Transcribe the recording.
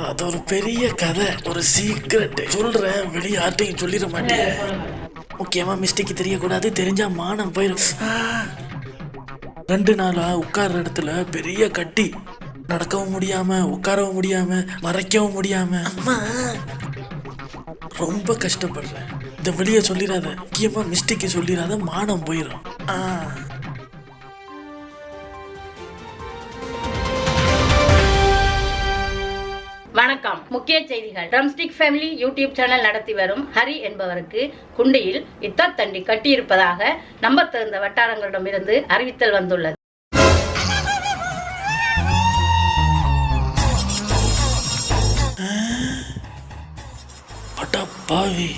அது ஒரு பெரிய கதை, ஒரு சீக்ரெட் சொல்றேன். வெளியே யார்ட்டையும் சொல்லிட மாட்டேன். முக்கியமா மிஸ்டேக்கு தெரியக்கூடாது, தெரிஞ்சா மானம் போயிடும். 2 நாளா உட்கார்ற இடத்துல பெரிய கட்டி, நடக்கவும் முடியாம, உட்காரவும் முடியாம, மறைக்கவும் முடியாம. அம்மா ரொம்ப கஷ்டப்படுறேன். இந்த வெளியே சொல்லிடாத, முக்கியமா மிஸ்டேக்கு சொல்லிடாத, மானம் போயிடும். வணக்கம். முக்கிய செய்திகள். ட்ரம்ஸ்டிக் ஃபேமிலி யூடியூப் சேனல் நடத்தி வரும் ஹரி என்பவருக்கு குண்டியில் யுத்தத்தண்டி கட்டியிருப்பதாக நம்பத்தகுந்த வட்டாரங்களிடமிருந்து அறிவித்தல் வந்துள்ளது. பாவி